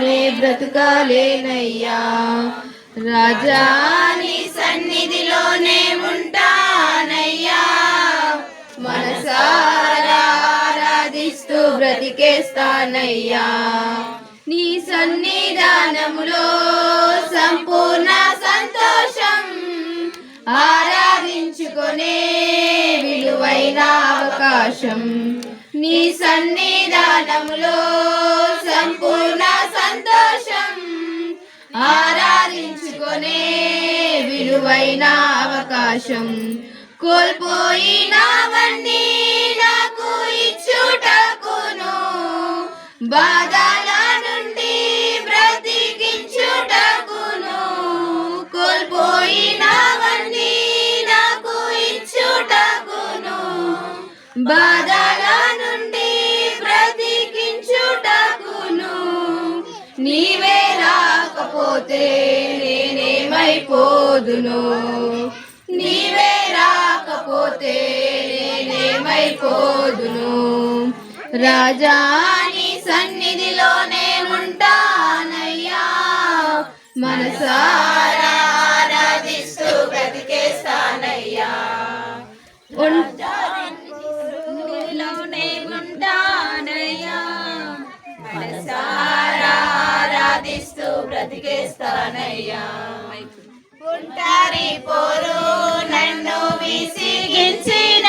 నే బ్రతుకాలేనయ్యా. రాజా నీ సన్నిధిలోనే ఉంటానయ్యా, మనసారా ఆరాధిస్తూ బ్రతికేస్తానయ్యా. నీ సన్నిధానములో సంపూర్ణ సంతోషం, ఆరాధించుకునే విలువైన అవకాశం. నీ సన్నిధానములో సంపూర్ణ సంతోషం, ఆరాధించుకునే విలువైన అవకాశం. కోల్పోయినవన్నీ నాకు ఇచ్చుటకును, బాధల నుండి బ్రతికించుటకును. కోల్పోయినవన్నీ నాకు ఇచ్చుటకును, బాధల నుండి బ్రతికించుటకును. నీవే రాకపోతే నేనేమైపోదును, నీవే రాకపోతే నేనేమైపోదును. రాజా నీ సన్నిధిలోనే ఉంటానయ్యా, మనసారా ఆరాధిస్తూ బ్రతికేస్తానయ్యా. సన్నిధిలోనే ఉంటానయ్యా, మనసారా ఆరాధిస్తూ బ్రతికేస్తానయ్యా. ఒంటరి పోరు నన్ను విసిగించిన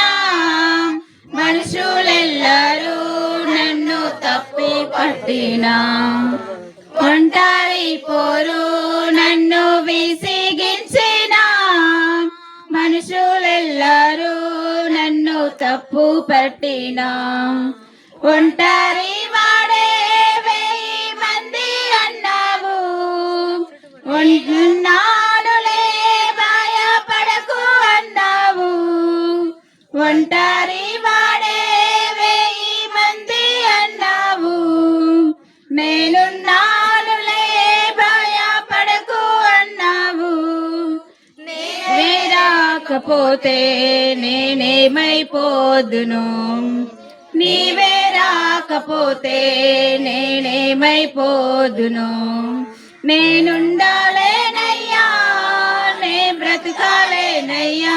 మనుషులెల్లరూ నన్ను తప్పి పట్టిన, ఒంటరి పోరు నన్ను విసిగించిన మనుషులెల్లరూ నన్ను తప్పు పట్టిన. ఒంటరి వాడే 1000 మంది అన్నావు, ఉన్నానులే భయపడకు అన్నావు. ఒంటరి వాడే 1000 మంది అన్నావు, నేనున్నానులే భయపడకు అన్నావు. నీవే రాకపోతే నేనేమైపోదును, నీవే రాకపోతే నేనేమైపోదును. నేనుండాలేనయ్యా, నే బ్రతుకాలేనయ్యా,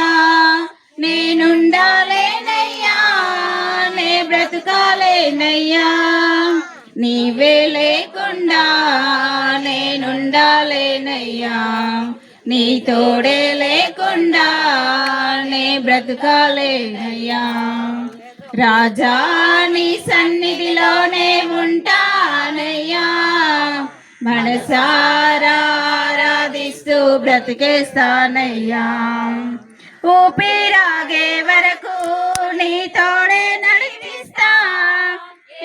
నేనుండాలేనయ్యా, నే బ్రతుకాలేనయ్యా. నీవే లేకుండా నేనుండాలేనయ్యా, నీ తోడే లేకుండా నే బ్రతుకాలేనయ్యా. రాజా నీ సన్నిధిలోనే ఉంటానయ్యా, మనసారా ఆరాధిస్తూ బ్రతికేస్తానయ్యా. ఊపిరాగే వరకు నీ తోడే నడిపిస్తా,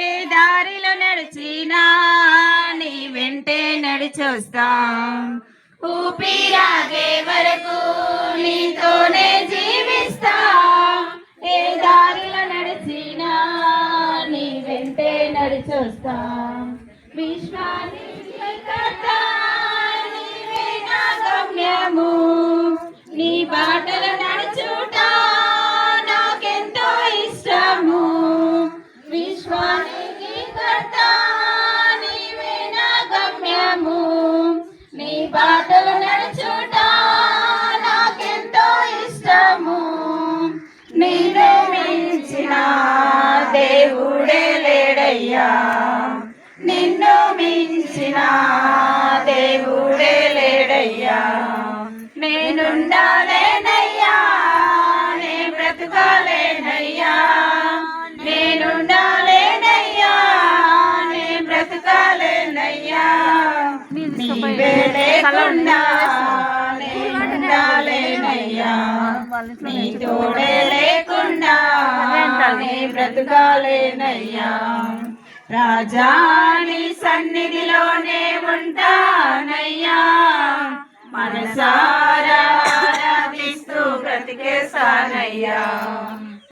ఏ దారిలో నడిచినా నీ వెంటే నడిచొస్తా. ఊపిరాగే వరకు నీతోనే జీవిస్తా, ఏ దారిలో నడిచినా నీ వెంటే నడిచొస్తా. విశ్వానికర్త నీవే నా గమ్యము, నీ బాటలు నడుచుట నాకెంతో ఇష్టము. విశ్వానికి కర్త నీవే నా గమ్యము, నీ బాటలు నడుచుట నాకెంతో ఇష్టము. నిన్ను మించిన దేవుడే లేడయ్యా, నిన్ను మించిన దేవుడే లేడయ్యా. నేనుండాలేనయ్యా, నే బ్రతుకాలేనయ్యా, నేనుండాలేనయ్యా, నే బ్రతుకాలేనయ్యా. నీవే లేకుండా నేనుండాలేనయ్యా, నీ తోడే లేకుండా నే బ్రతుకాలేనయ్యా. రాజా నీ సన్నిధిలోనే ఉంటానయ్యా, మనసారా ఆరాధిస్తూ బ్రతికేస్తానయ్యా.